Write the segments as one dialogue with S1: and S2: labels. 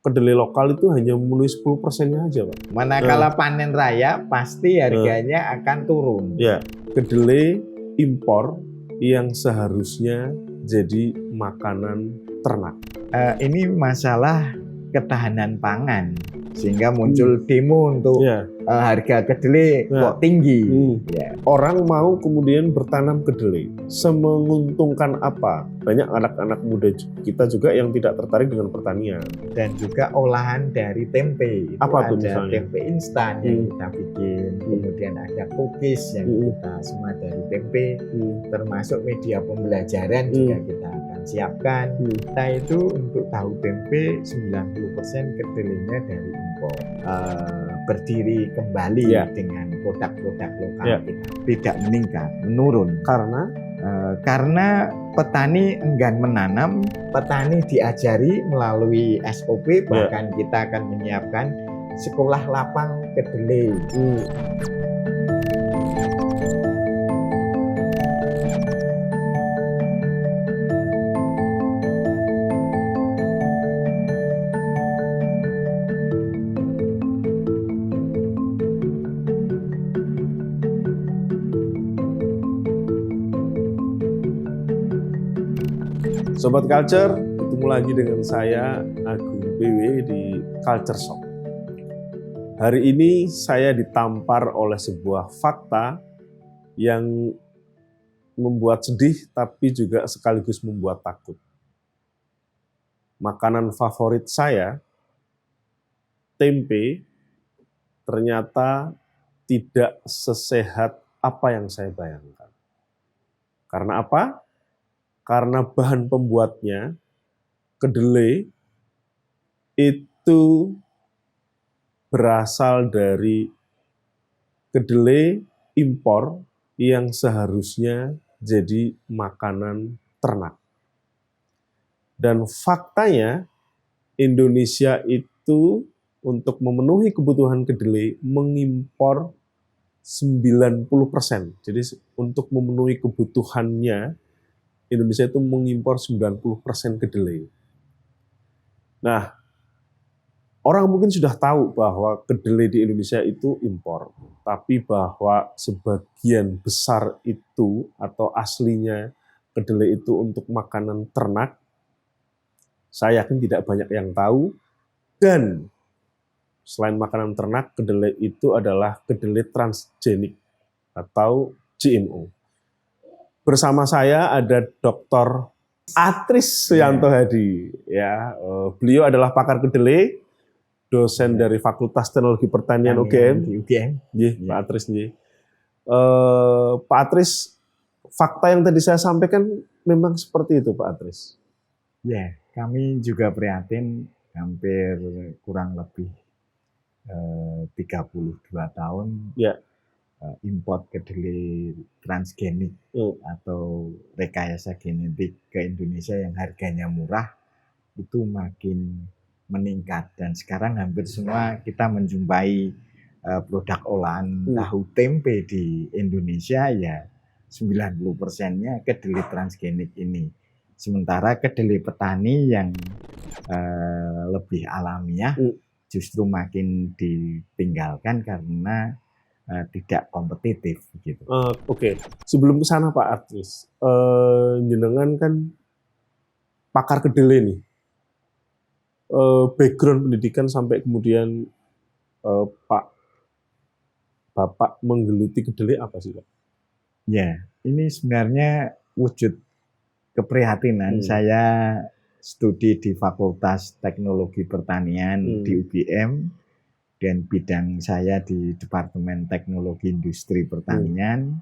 S1: kedelai lokal itu hanya memenuhi 10%-nya aja, Pak.
S2: Manakala panen raya pasti harganya akan turun.
S1: Ya, kedelai impor yang seharusnya jadi makanan ternak.
S2: Ini masalah ketahanan pangan, sehingga muncul demo untuk harga kedelai kok tinggi.
S1: Orang mau kemudian bertanam kedelai, semenguntungkan apa? Banyak anak-anak muda kita juga yang tidak tertarik dengan pertanian.
S2: Dan juga olahan dari tempe.
S1: Apa tuh
S2: ada
S1: misalnya?
S2: Tempe instan yang kita bikin, kemudian ada cookies yang kita semua dari tempe, termasuk media pembelajaran juga kita akan siapkan. Kita itu untuk tahu tempe 90% kedelainya dari impor. Berdiri kembali dengan produk-produk lokal kita, tidak meningkat, menurun. Karena petani enggan menanam, petani diajari melalui SOP, bahkan kita akan menyiapkan sekolah lapang kedelai.
S1: Sobat Culture, ketemu lagi dengan saya Agung BW di Culture Shock. Hari ini saya ditampar oleh sebuah fakta yang membuat sedih tapi juga sekaligus membuat takut. Makanan favorit saya, tempe, ternyata tidak sesehat apa yang saya bayangkan. Karena apa? Karena bahan pembuatnya, kedelai, itu berasal dari kedelai impor yang seharusnya jadi makanan ternak. Dan faktanya, Indonesia itu untuk memenuhi kebutuhan kedelai mengimpor 90%. Jadi untuk memenuhi kebutuhannya, Indonesia itu mengimpor 90% kedelai. Nah, orang mungkin sudah tahu bahwa kedelai di Indonesia itu impor, tapi bahwa sebagian besar itu atau aslinya kedelai itu untuk makanan ternak, saya yakin tidak banyak yang tahu. Dan selain makanan ternak, kedelai itu adalah kedelai transgenik atau GMO. Bersama saya ada Dr. Atris Suyanto Hadi. Beliau adalah pakar kedelai, dosen dari Fakultas Teknologi Pertanian UGM. Pak Atris. Pak Atris, fakta yang tadi saya sampaikan memang seperti itu, Pak Atris.
S2: Kami juga prihatin, hampir kurang lebih 32 tahun. Import kedelai transgenik atau rekayasa genetik ke Indonesia yang harganya murah itu makin meningkat, dan sekarang hampir semua kita menjumpai produk olahan tahu tempe di Indonesia 90%-nya kedelai transgenik ini. Sementara kedelai petani yang lebih alamiah justru makin ditinggalkan karena tidak kompetitif gitu.
S1: Oke. Sebelum ke sana Pak Atris, jenengan kan pakar kedelai nih. Background pendidikan sampai kemudian Bapak menggeluti kedelai apa sih Pak?
S2: Ini sebenarnya wujud keprihatinan. Saya studi di Fakultas Teknologi Pertanian di UGM. Dan bidang saya di Departemen Teknologi Industri Pertanian.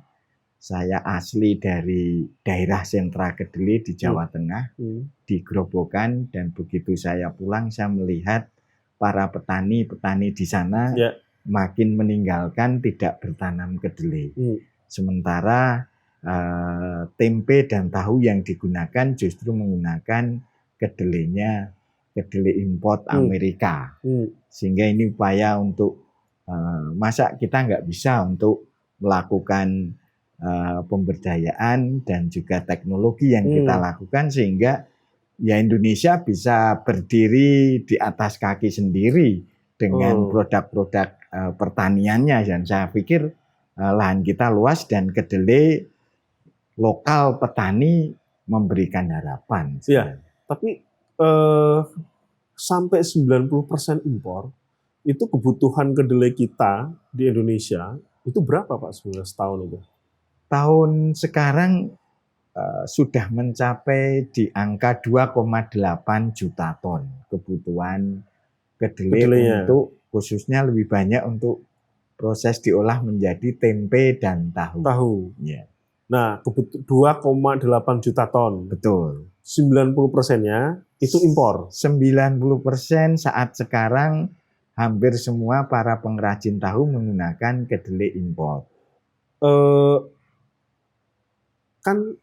S2: Saya asli dari daerah sentra kedelai di Jawa Tengah, di Grobogan, dan begitu saya pulang saya melihat para petani di sana makin meninggalkan tidak bertanam kedelai. Sementara tempe dan tahu yang digunakan justru menggunakan kedelainya kedelai import Amerika. Sehingga ini upaya untuk masa kita nggak bisa untuk melakukan pemberdayaan dan juga teknologi yang kita lakukan sehingga ya Indonesia bisa berdiri di atas kaki sendiri dengan produk-produk pertaniannya, dan saya pikir lahan kita luas dan kedelai lokal petani memberikan harapan.
S1: Iya, tapi sampai 90% impor, itu kebutuhan kedelai kita di Indonesia itu berapa Pak sebenarnya setahun itu?
S2: Tahun sekarang sudah mencapai di angka 2,8 juta ton kebutuhan kedelai untuk khususnya lebih banyak untuk proses diolah menjadi tempe dan tahu.
S1: Ya. Nah, 2,8 juta ton.
S2: Betul.
S1: 90%-nya itu impor.
S2: 90% saat sekarang hampir semua para pengrajin tahu menggunakan kedelai impor.
S1: Kan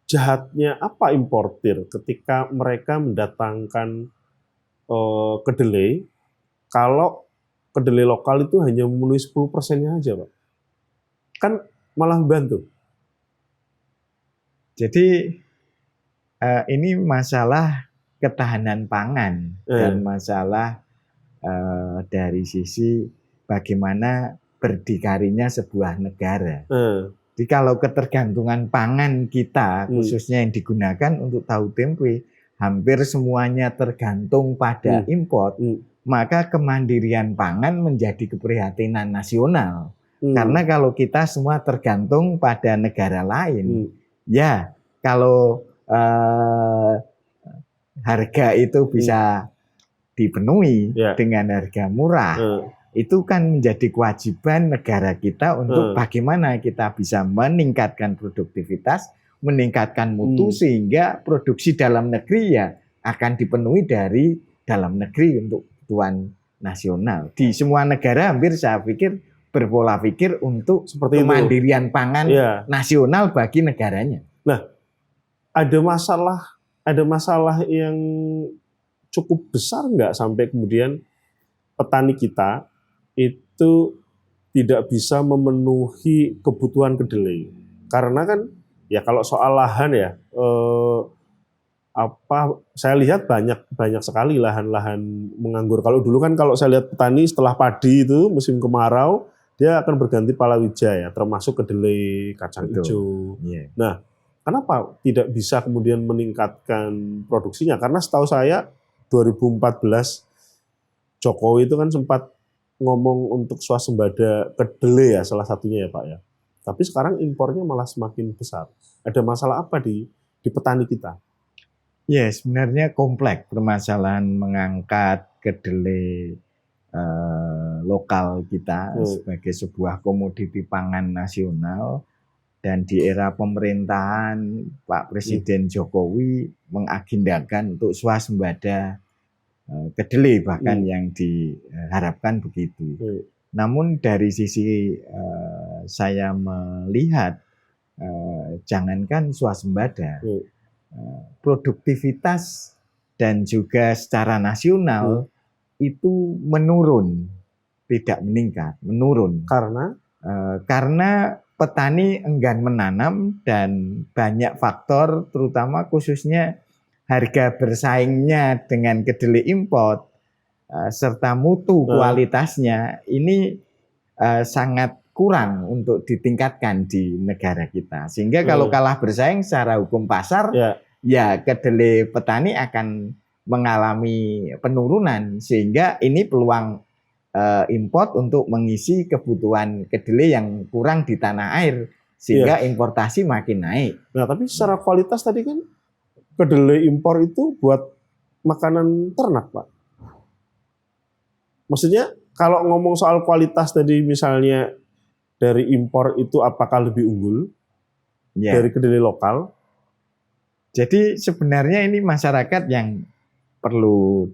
S1: jahatnya apa importir ketika mereka mendatangkan kedelai, kalau kedelai lokal itu hanya memenuhi 10%-nya aja, Pak. Kan malah bantu.
S2: Jadi ini masalah ketahanan pangan dan masalah dari sisi bagaimana berdikarinya sebuah negara. Jadi kalau ketergantungan pangan kita khususnya yang digunakan untuk tahu tempe hampir semuanya tergantung pada impor, maka kemandirian pangan menjadi keprihatinan nasional. Karena kalau kita semua tergantung pada negara lain, ya kalau harga itu bisa dipenuhi dengan harga murah, itu kan menjadi kewajiban negara kita untuk bagaimana kita bisa meningkatkan produktivitas, meningkatkan mutu sehingga produksi dalam negeri ya akan dipenuhi dari dalam negeri untuk kebutuhan nasional. Di semua negara hampir saya pikir berpola pikir untuk seperti kemandirian pangan nasional bagi negaranya.
S1: Nah, ada masalah yang cukup besar nggak sampai kemudian petani kita itu tidak bisa memenuhi kebutuhan kedelai? Karena kan ya kalau soal lahan ya saya lihat banyak sekali lahan-lahan menganggur. Kalau dulu kan kalau saya lihat petani setelah padi itu musim kemarau dia akan berganti palawija ya, termasuk kedelai, kacang hijau. Nah, kenapa tidak bisa kemudian meningkatkan produksinya? Karena setahu saya 2014 Jokowi itu kan sempat ngomong untuk swasembada kedelai ya, salah satunya ya Pak ya. Tapi sekarang impornya malah semakin besar. Ada masalah apa di petani kita?
S2: Ya, sebenarnya kompleks permasalahan mengangkat kedelai lokal kita sebagai sebuah komoditi pangan nasional. Dan di era pemerintahan Pak Presiden Jokowi mengagendakan untuk swasembada kedelai bahkan yang diharapkan begitu. Namun dari sisi saya melihat jangankan swasembada, produktivitas dan juga secara nasional itu menurun, tidak meningkat, menurun. Karena petani enggan menanam dan banyak faktor, terutama khususnya harga bersaingnya dengan kedelai impor serta mutu kualitasnya ini sangat kurang untuk ditingkatkan di negara kita. Sehingga kalau kalah bersaing secara hukum pasar, ya kedelai petani akan mengalami penurunan, sehingga ini peluang import untuk mengisi kebutuhan kedelai yang kurang di tanah air, sehingga importasi makin naik.
S1: Nah, tapi secara kualitas tadi kan kedelai impor itu buat makanan ternak, Pak. Maksudnya kalau ngomong soal kualitas tadi misalnya dari impor itu apakah lebih unggul dari kedelai lokal?
S2: Jadi sebenarnya ini masyarakat yang perlu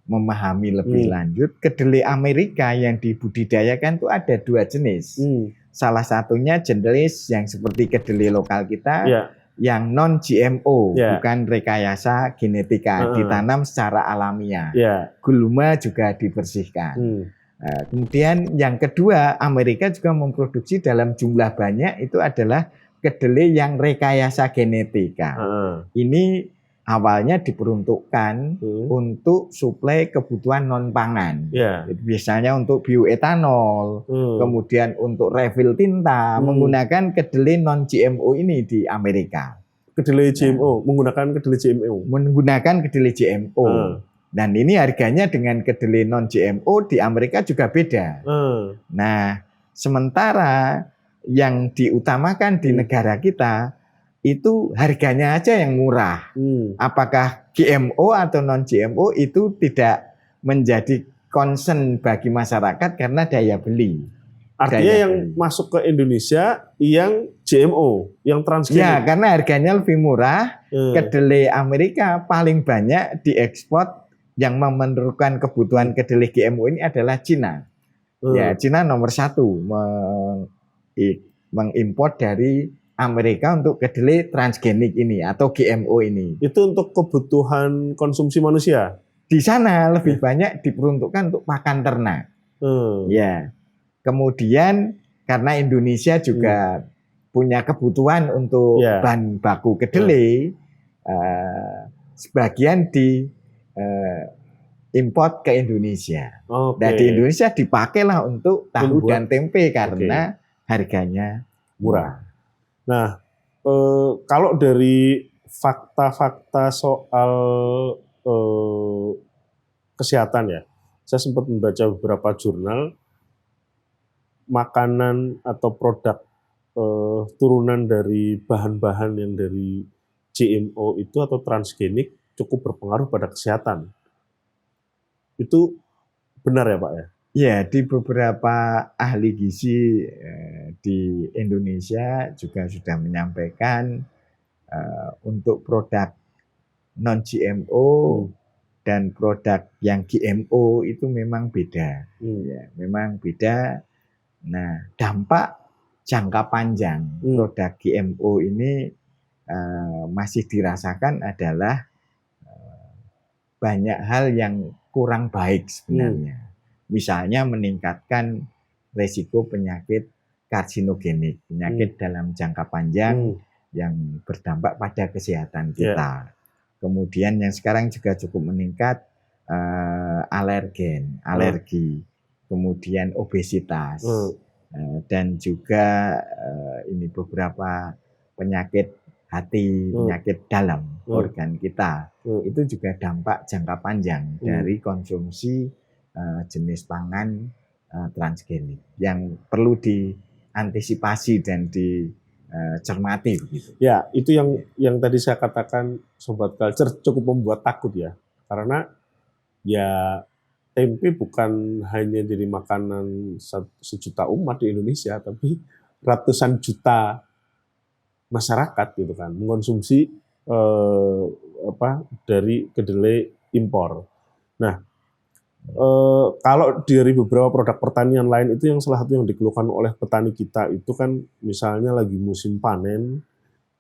S2: memahami lebih lanjut. Kedelai Amerika yang dibudidayakan itu ada dua jenis. Salah satunya jenis yang seperti kedelai lokal kita, yang non GMO, bukan rekayasa genetika, ditanam secara alamiah. Gulma juga dibersihkan. Kemudian yang kedua, Amerika juga memproduksi dalam jumlah banyak, itu adalah kedelai yang rekayasa genetika. Ini awalnya diperuntukkan untuk suplai kebutuhan non pangan.
S1: Ya.
S2: Biasanya untuk bioetanol, kemudian untuk refill tinta menggunakan kedelai non GMO ini di Amerika.
S1: Kedelai GMO, menggunakan kedelai GMO.
S2: Menggunakan kedelai GMO. Dan ini harganya dengan kedelai non GMO di Amerika juga beda. Nah, sementara yang diutamakan di negara kita itu harganya aja yang murah. Apakah GMO atau non GMO itu tidak menjadi concern bagi masyarakat karena daya beli.
S1: Artinya yang masuk ke Indonesia yang GMO, yang transgenik.
S2: Ya, karena harganya lebih murah. Kedelai Amerika paling banyak diekspor yang memerlukan kebutuhan kedelai GMO ini adalah Cina. Ya, Cina nomor 1 mengimpor dari Amerika untuk kedelai transgenik ini atau GMO ini.
S1: Itu untuk kebutuhan konsumsi manusia?
S2: Di sana lebih banyak diperuntukkan untuk pakan ternak. Ya. Kemudian karena Indonesia juga punya kebutuhan untuk bahan baku kedelai, sebagian import ke Indonesia. Dan di Indonesia dipakailah untuk tahu dan tempe karena harganya murah.
S1: Nah, kalau dari fakta-fakta soal kesehatan ya, saya sempat membaca beberapa jurnal makanan atau produk turunan dari bahan-bahan yang dari GMO itu atau transgenik cukup berpengaruh pada kesehatan. Itu benar ya Pak ya?
S2: Ya, di beberapa ahli gizi di Indonesia juga sudah menyampaikan untuk produk non-GMO dan produk yang GMO itu memang beda. Ya, memang beda. Nah, dampak jangka panjang produk GMO ini masih dirasakan adalah banyak hal yang kurang baik sebenarnya. Misalnya meningkatkan resiko penyakit karsinogenik, penyakit dalam jangka panjang yang berdampak pada kesehatan kita. Kemudian yang sekarang juga cukup meningkat alergi, kemudian obesitas, dan juga ini beberapa penyakit hati, penyakit dalam organ kita. Itu juga dampak jangka panjang dari konsumsi jenis pangan transgenik yang perlu diantisipasi dan dicermati begitu.
S1: Ya, itu yang tadi saya katakan Sobat Culture cukup membuat takut ya. Karena ya tempe bukan hanya jadi makanan sejuta umat di Indonesia, tapi ratusan juta masyarakat gitu kan mengonsumsi dari kedelai impor. Nah, kalau dari beberapa produk pertanian lain itu yang salah satu yang dikeluhkan oleh petani kita itu kan misalnya lagi musim panen,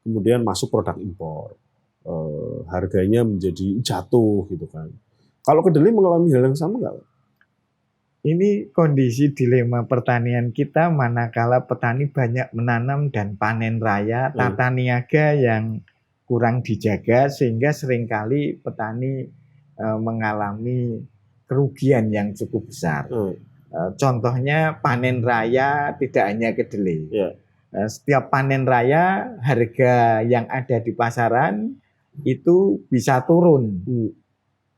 S1: kemudian masuk produk impor, harganya menjadi jatuh gitu kan. Kalau kedelai mengalami hal yang sama nggak?
S2: Ini kondisi dilema pertanian kita manakala petani banyak menanam dan panen raya, tata niaga yang kurang dijaga sehingga seringkali petani mengalami kerugian yang cukup besar. Contohnya panen raya tidak hanya kedelai. Setiap panen raya harga yang ada di pasaran itu bisa turun.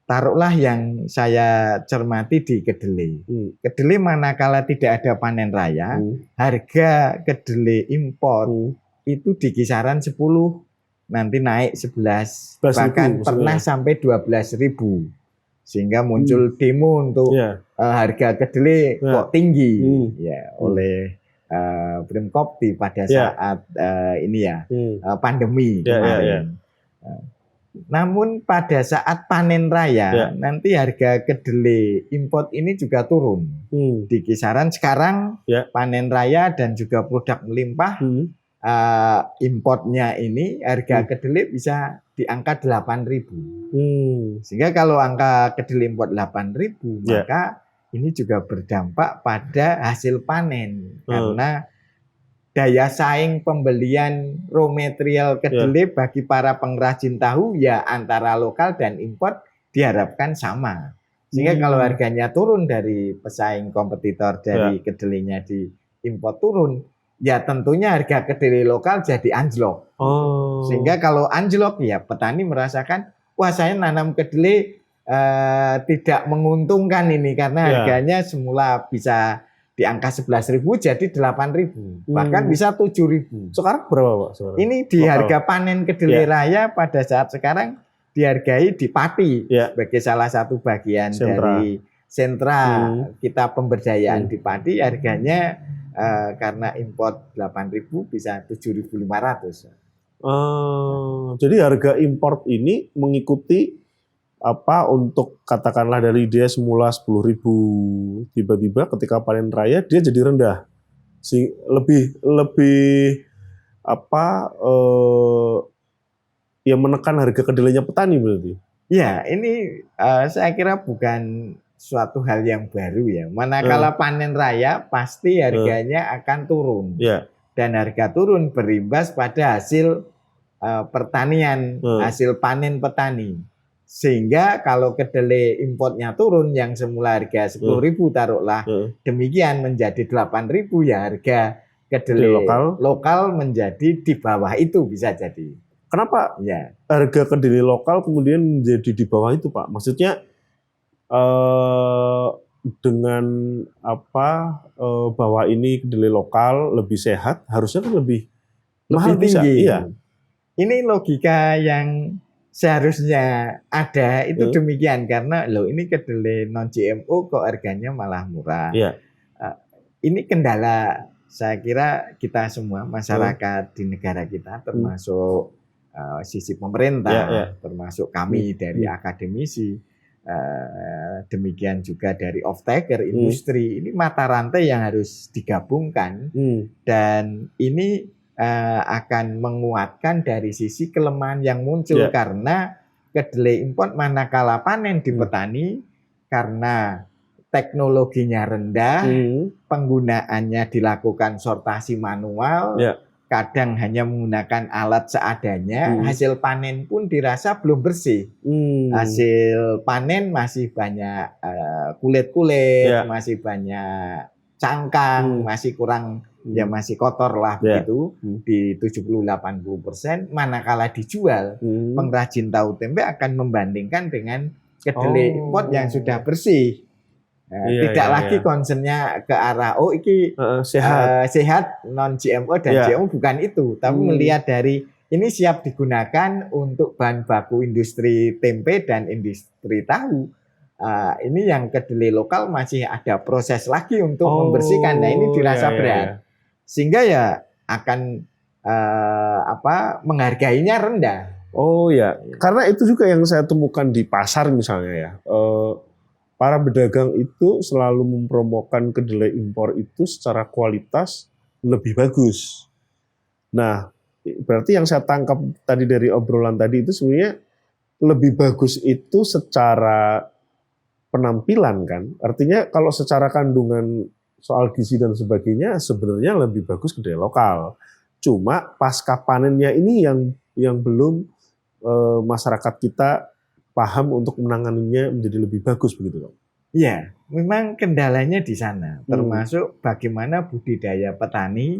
S2: Taruhlah yang saya cermati di kedelai. Kedelai manakala tidak ada panen raya, harga kedelai impor itu di kisaran 10, nanti naik 11 bahkan pernah sampai 12.000. Sehingga muncul demo untuk harga kedelai kok tinggi oleh Brimkopti pada saat pandemi kemarin. Namun pada saat panen raya nanti harga kedelai import ini juga turun di kisaran sekarang panen raya dan juga produk melimpah importnya ini harga kedelai bisa di angka 8.000. Sehingga kalau angka kedelai import 8.000 maka ini juga berdampak pada hasil panen karena daya saing pembelian raw material kedelai bagi para pengrajin tahu ya antara lokal dan impor diharapkan sama. Sehingga kalau harganya turun dari pesaing kompetitor dari kedelainya diimpor turun, ya tentunya harga kedelai lokal jadi anjlok. Sehingga kalau anjlok ya petani merasakan, wah saya nanam kedelai tidak menguntungkan ini karena harganya semula bisa di angka 11.000 jadi 8.000, bahkan bisa 7.000.
S1: Sekarang berapa, Pak?
S2: Ini di harga panen kedelai raya pada saat sekarang dihargai di Pati sebagai salah satu bagian dari sentra kita pemberdayaan di Pati, harganya karena impor 8.000 bisa 7.500.
S1: Jadi harga import ini mengikuti untuk katakanlah dari dia semula 10.000, tiba-tiba ketika panen raya dia jadi rendah, lebih ya menekan harga kedelainya petani berarti.
S2: Ya, ini saya kira bukan suatu hal yang baru ya. Manakala panen raya pasti harganya akan turun. Dan harga turun berimbas pada hasil pertanian, hasil panen petani. Sehingga kalau kedelai importnya turun yang semula harga 10.000 taruhlah demikian menjadi 8.000, ya harga kedelai lokal menjadi di bawah itu bisa jadi.
S1: Kenapa harga kedelai lokal kemudian menjadi di bawah itu, Pak? Maksudnya dengan bahwa ini kedelai lokal lebih sehat, harusnya kan lebih mahal
S2: tinggi.
S1: Iya.
S2: Ini logika yang seharusnya ada itu demikian, karena ini kedelai non GMO kok harganya malah murah. Ini kendala saya kira kita semua masyarakat di negara kita, termasuk sisi pemerintah, termasuk kami dari akademisi, demikian juga dari off-taker industri. Ini mata rantai yang harus digabungkan dan ini akan menguatkan dari sisi kelemahan yang muncul karena kedelai impor manakala panen di petani karena teknologinya rendah, penggunaannya dilakukan sortasi manual, kadang hanya menggunakan alat seadanya, hasil panen pun dirasa belum bersih. Hasil panen masih banyak kulit-kulit, masih banyak cangkang, masih kurang, ya masih kotor lah begitu, di 70-80%. Manakala dijual, pengrajin tahu tempe akan membandingkan dengan kedelai impor yang sudah bersih. Tidak lagi concernnya ke arah iki sehat non GMO dan GMO, bukan itu, tapi melihat dari ini siap digunakan untuk bahan baku industri tempe dan industri tahu. Ini yang kedelai lokal masih ada proses lagi untuk membersihkan. Nah ini dirasa berat, sehingga ya akan menghargainya rendah.
S1: Karena itu juga yang saya temukan di pasar misalnya ya. Para pedagang itu selalu mempromokan kedelai impor itu secara kualitas lebih bagus. Nah, berarti yang saya tangkap tadi dari obrolan tadi itu sebenarnya lebih bagus itu secara penampilan kan. Artinya kalau secara kandungan soal gizi dan sebagainya sebenarnya lebih bagus kedelai lokal. Cuma pasca panennya ini yang belum masyarakat kita paham untuk menanganinya menjadi lebih bagus begitu, Pak?
S2: Iya, memang kendalanya di sana, termasuk bagaimana budidaya petani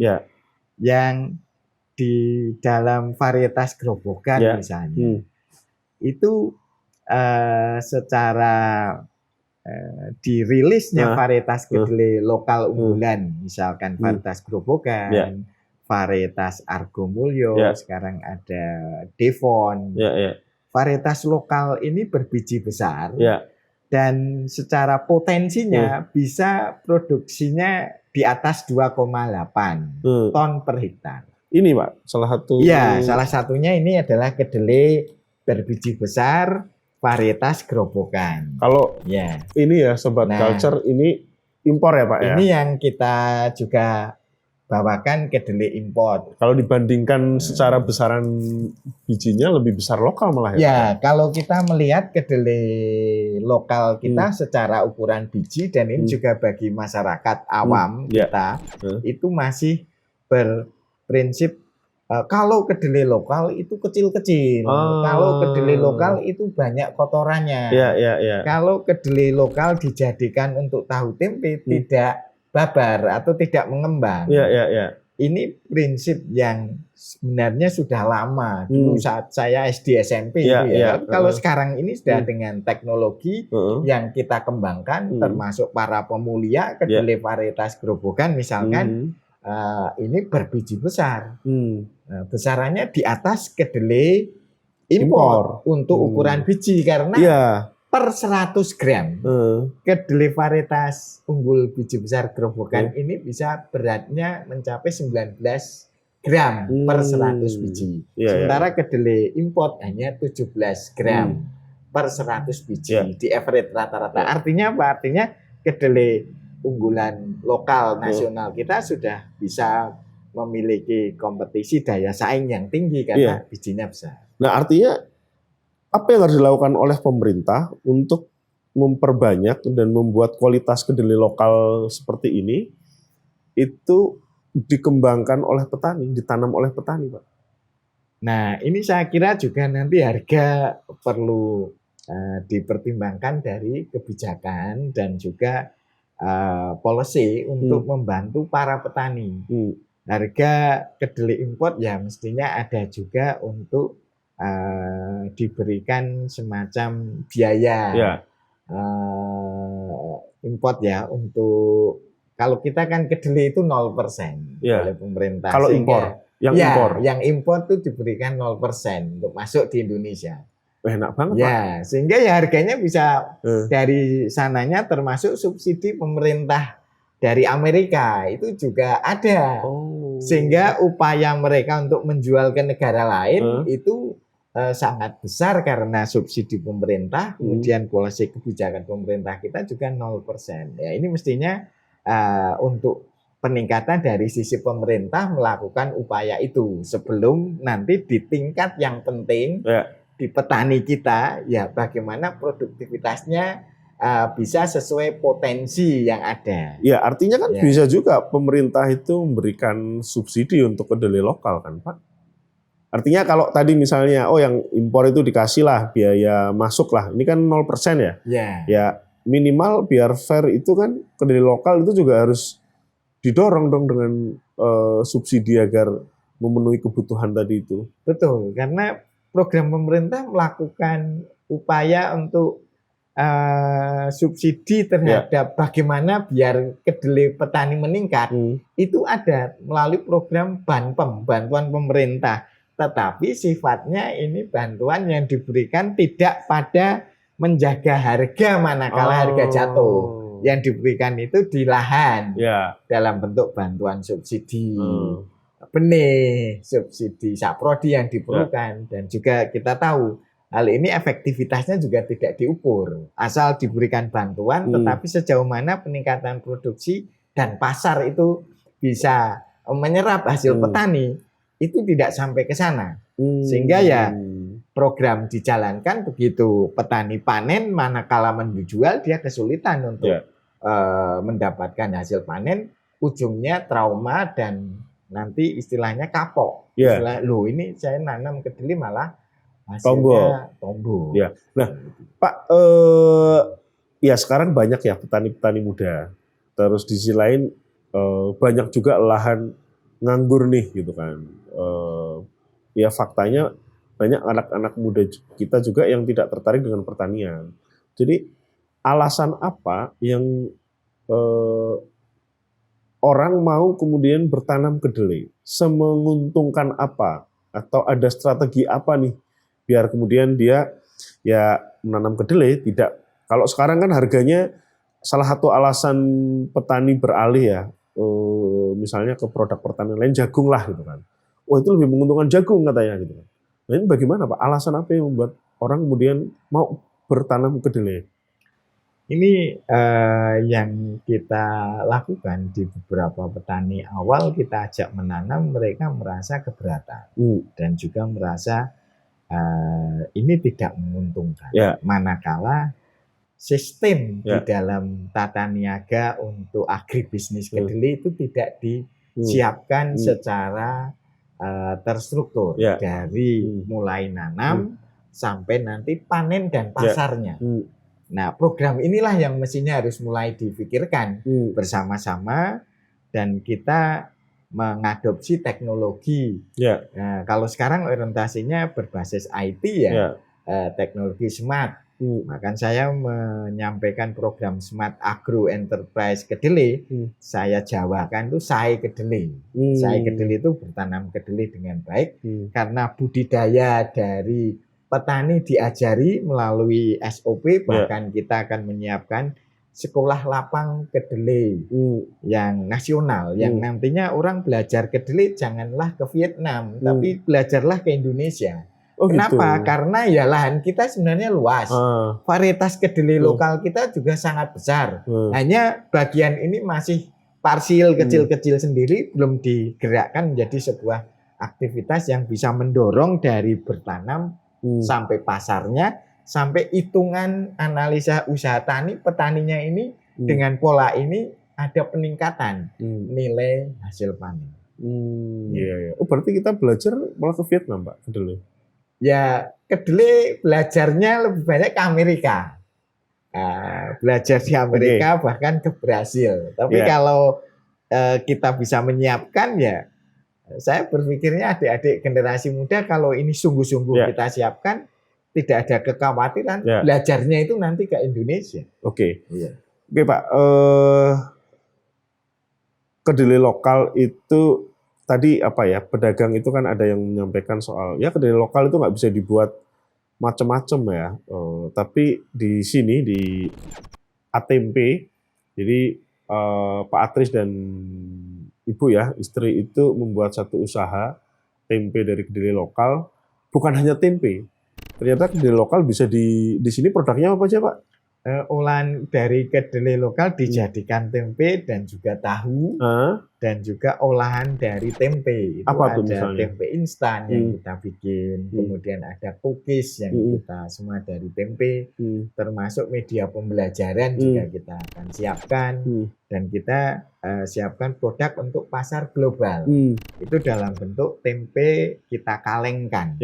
S2: yang di dalam varietas gerobokan misalnya, itu secara dirilisnya varietas kedelai lokal unggulan, misalkan varietas gerobokan, varietas Argo Mulyo, sekarang ada Devon. Varietas lokal ini berbiji besar dan secara potensinya bisa produksinya di atas 2,8 ton per hektar.
S1: Ini Pak, salah satu.
S2: Ya, salah satunya ini adalah kedelai berbiji besar varietas gerobokan.
S1: Kalau ini ya Sobat Culture, ini impor ya Pak ya?
S2: Ini yang kita juga bawakan kedelai impor.
S1: Kalau dibandingkan secara besaran bijinya lebih besar lokal malah ya?
S2: Ya, kalau kita melihat kedelai lokal kita secara ukuran biji dan ini juga bagi masyarakat awam kita itu masih prinsip kalau kedelai lokal itu kecil-kecil, kalau kedelai lokal itu banyak kotorannya. Kalau kedelai lokal dijadikan untuk tahu tempe tidak babar atau tidak mengembang. Ini prinsip yang sebenarnya sudah lama. Dulu saat saya SD SMP itu ya. Kalau sekarang ini sudah dengan teknologi yang kita kembangkan, termasuk para pemulia kedelai varietas gerobogan misalkan, ini berbiji besar. Besarannya di atas kedelai impor untuk ukuran biji karena per 100 gram kedelai varietas unggul biji besar gerobokan ini bisa beratnya mencapai 19 gram per 100 biji. Sementara kedelai import hanya 17 gram per 100 biji di average rata-rata. Artinya apa? Artinya kedelai unggulan lokal nasional kita sudah bisa memiliki kompetisi daya saing yang tinggi karena bijinya besar.
S1: Nah, artinya apa yang harus dilakukan oleh pemerintah untuk memperbanyak dan membuat kualitas kedelai lokal seperti ini itu dikembangkan oleh petani, ditanam oleh petani, Pak?
S2: Nah, ini saya kira juga nanti harga perlu dipertimbangkan dari kebijakan dan juga policy untuk membantu para petani. Harga kedelai import ya mestinya ada juga untuk diberikan semacam biaya import ya untuk kalau kita kan kedelai itu 0% oleh pemerintah.
S1: Kalau impor,
S2: yang impor itu diberikan 0% untuk masuk di Indonesia.
S1: Enak banget,
S2: Pak. Sehingga ya harganya bisa dari sananya termasuk subsidi pemerintah dari Amerika itu juga ada. Sehingga upaya mereka untuk menjual ke negara lain itu sangat besar karena subsidi pemerintah, kemudian polisi kebijakan pemerintah kita juga 0%. Ya, ini mestinya untuk peningkatan dari sisi pemerintah melakukan upaya itu sebelum nanti di tingkat yang penting di petani kita ya bagaimana produktivitasnya bisa sesuai potensi yang ada.
S1: Ya, artinya kan bisa juga pemerintah itu memberikan subsidi untuk kedelai lokal kan, Pak? Artinya kalau tadi misalnya, yang impor itu dikasih lah biaya masuk lah, ini kan 0% ya? Ya minimal biar fair itu kan kedelai lokal itu juga harus didorong dong dengan subsidi agar memenuhi kebutuhan tadi itu.
S2: Betul, karena program pemerintah melakukan upaya untuk subsidi terhadap bagaimana biar kedelai petani meningkat, itu ada melalui program BANPEM, bantuan pemerintah. Tetapi sifatnya ini bantuan yang diberikan tidak pada menjaga harga manakala harga jatuh. Yang diberikan itu di lahan dalam bentuk bantuan subsidi benih, subsidi saprodi yang diperlukan. Dan juga kita tahu hal ini efektivitasnya juga tidak diukur. Asal diberikan bantuan tetapi sejauh mana peningkatan produksi dan pasar itu bisa menyerap hasil petani itu tidak sampai ke sana. Sehingga ya program dijalankan begitu petani panen manakala menjual dia kesulitan untuk mendapatkan hasil panen, ujungnya trauma dan nanti istilahnya kapok. Loh ini saya nanam kedelai malah hasilnya tombol.
S1: Nah, Pak, ya sekarang banyak ya petani-petani muda. Terus di sisi lain banyak juga lahan nganggur nih gitu kan. Ya faktanya banyak anak-anak muda kita juga yang tidak tertarik dengan pertanian. Jadi alasan apa yang orang mau kemudian bertanam kedelai? Semenguntungkan apa? Atau ada strategi apa nih biar kemudian dia ya menanam kedelai tidak, kalau sekarang kan harganya salah satu alasan petani beralih ya misalnya ke produk pertanian lain, jagung lah gitu kan. Itu lebih menguntungkan jagung katanya gitu kan. Nah ini bagaimana Pak? Alasan apa yang membuat orang kemudian mau bertanam kedelai?
S2: Ini yang kita lakukan di beberapa petani awal kita ajak menanam, mereka merasa keberatan dan juga merasa ini tidak menguntungkan. Manakala sistem di dalam tata niaga untuk agribisnis kedelai itu tidak siapkan secara terstruktur dari mulai nanam sampai nanti panen dan pasarnya. Nah, program inilah yang mestinya harus mulai dipikirkan bersama-sama dan kita mengadopsi teknologi. Nah, kalau sekarang orientasinya berbasis IT teknologi smart. Maka saya menyampaikan program Smart Agro Enterprise Kedelai, saya jawakan itu Sai Kedelai. Sai Kedelai itu bertanam kedelai dengan baik karena budidaya dari petani diajari melalui SOP, bahkan kita akan menyiapkan sekolah lapang kedelai yang nasional, yang nantinya orang belajar kedelai janganlah ke Vietnam, tapi belajarlah ke Indonesia. Kenapa?
S1: Gitu.
S2: Karena ya lahan kita sebenarnya luas. Varietas kedelai lokal kita juga sangat besar. Hanya bagian ini masih parsial kecil-kecil sendiri, belum digerakkan menjadi sebuah aktivitas yang bisa mendorong dari bertanam sampai pasarnya, sampai hitungan analisa usaha tani, petaninya ini dengan pola ini ada peningkatan nilai hasil panen.
S1: Oh, berarti kita belajar malah ke Vietnam, Pak, kedelai.
S2: Ya, kedelai belajarnya lebih banyak ke Amerika. Belajar di Amerika bahkan ke Brasil. Tapi kalau kita bisa menyiapkan, ya saya berpikirnya adik-adik generasi muda kalau ini sungguh-sungguh kita siapkan, tidak ada kekhawatiran belajarnya itu nanti ke Indonesia.
S1: Oke, Pak. Kedelai lokal itu tadi apa ya, pedagang itu kan ada yang menyampaikan soal ya kedelai lokal itu nggak bisa dibuat macam-macam ya, tapi di sini di Atempe, jadi Pak Atris dan Ibu ya, istri itu membuat satu usaha tempe dari kedelai lokal. Bukan hanya tempe, ternyata kedelai lokal bisa di sini produknya apa aja, Pak?
S2: Olahan dari kedelai lokal dijadikan tempe dan juga tahu, dan juga olahan dari tempe. Itu
S1: apa tuh
S2: ada
S1: misalnya?
S2: Tempe instan yang kita bikin, kemudian ada cookies yang kita semua dari tempe, termasuk media pembelajaran juga kita akan siapkan, dan kita siapkan produk untuk pasar global. Itu dalam bentuk tempe kita kalengkan.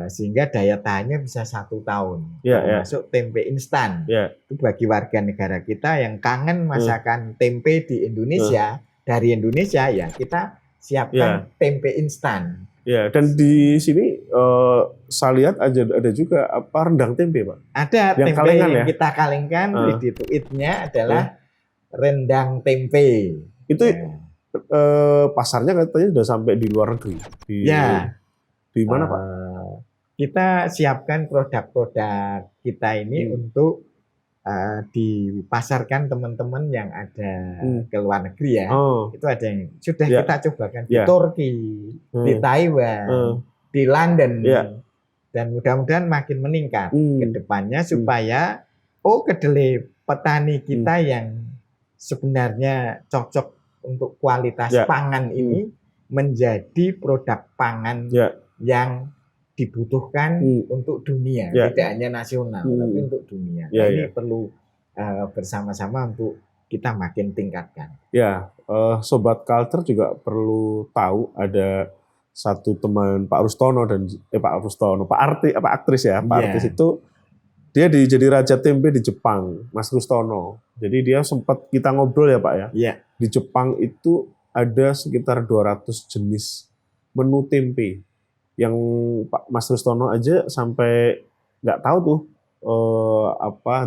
S2: Sehingga daya tahannya bisa 1 tahun, termasuk tempe instan. Itu bagi warga negara kita yang kangen masakan tempe di Indonesia, dari Indonesia, ya kita siapkan tempe instan.
S1: Dan di sini saya lihat ada juga apa rendang tempe, Pak.
S2: Ada yang tempe yang kita kalengkan, ready to eat-nya adalah rendang tempe.
S1: Itu pasarnya katanya sudah sampai di luar negeri. Di mana, Pak?
S2: Kita siapkan produk-produk kita ini untuk dipasarkan teman-teman yang ada ke luar negeri ya. Itu ada yang sudah kita cobakan di Turki, di Taiwan, di London, dan mudah-mudahan makin meningkat ke depannya supaya kedelai petani kita yang sebenarnya cocok untuk kualitas pangan ini menjadi produk pangan yang dibutuhkan untuk dunia, tidak hanya nasional, tapi untuk dunia. Ini perlu bersama-sama untuk kita makin tingkatkan.
S1: Sobat Culture juga perlu tahu ada satu teman Pak Rustono dan Pak Atris ya. Pak Atris itu dia jadi raja tempe di Jepang, Mas Rustono. Jadi dia sempat kita ngobrol ya, Pak ya. Di Jepang itu ada sekitar 200 jenis menu tempe. Yang Pak Mas Rustono aja sampai nggak tahu tuh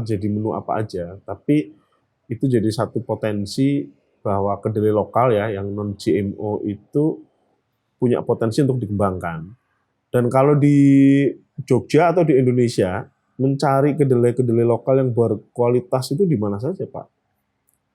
S1: jadi menu apa aja, tapi itu jadi satu potensi bahwa kedelai lokal ya yang non GMO itu punya potensi untuk dikembangkan. Dan kalau di Jogja atau di Indonesia mencari kedelai lokal yang berkualitas itu di mana saja, Pak?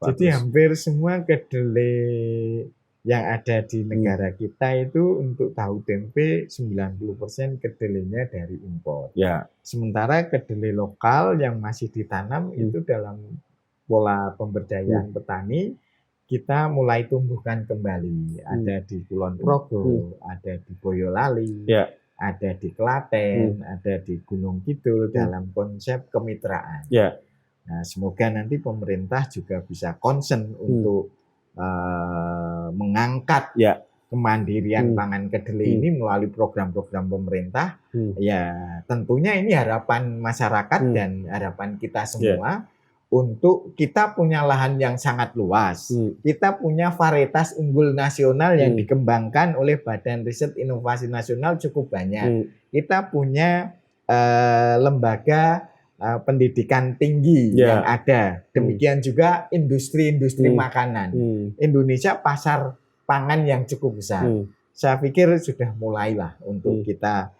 S2: Jadi hampir semua kedelai yang ada di negara kita itu untuk tahu tempe 90% kedelainya dari impor. Sementara kedelai lokal yang masih ditanam itu dalam pola pemberdayaan petani kita mulai tumbuhkan kembali. Ada di Kulon Progo, ada di Boyolali, ada di Klaten, ada di Gunung Kidul dalam konsep kemitraan. Nah, semoga nanti pemerintah juga bisa concern untuk mengangkat
S1: Ya.
S2: kemandirian pangan kedelai ini melalui program-program pemerintah, ya tentunya ini harapan masyarakat dan harapan kita semua untuk kita punya lahan yang sangat luas, kita punya varietas unggul nasional yang dikembangkan oleh Badan Riset Inovasi Nasional cukup banyak, kita punya lembaga pendidikan tinggi yang ada, demikian juga industri-industri makanan. Indonesia pasar pangan yang cukup besar. Saya pikir sudah mulailah untuk kita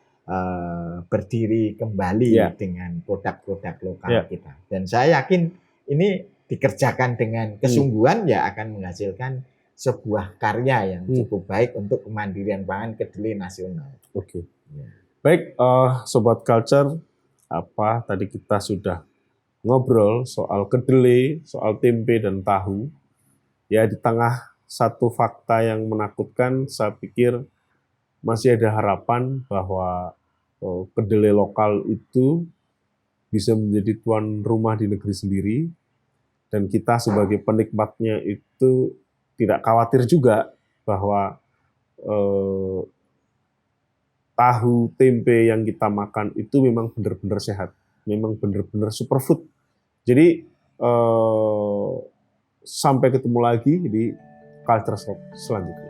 S2: berdiri kembali dengan produk-produk lokal kita. Dan saya yakin ini dikerjakan dengan kesungguhan ya akan menghasilkan sebuah karya yang cukup baik untuk kemandirian pangan kedelai nasional.
S1: Oke. Baik, Sobat Culture, tadi kita sudah ngobrol soal kedelai, soal tempe dan tahu. Ya, di tengah satu fakta yang menakutkan, saya pikir masih ada harapan bahwa kedelai lokal itu bisa menjadi tuan rumah di negeri sendiri, dan kita sebagai penikmatnya itu tidak khawatir juga bahwa tahu tempe yang kita makan itu memang benar-benar sehat, memang benar-benar superfood. Jadi sampai ketemu lagi di Culture Shock selanjutnya.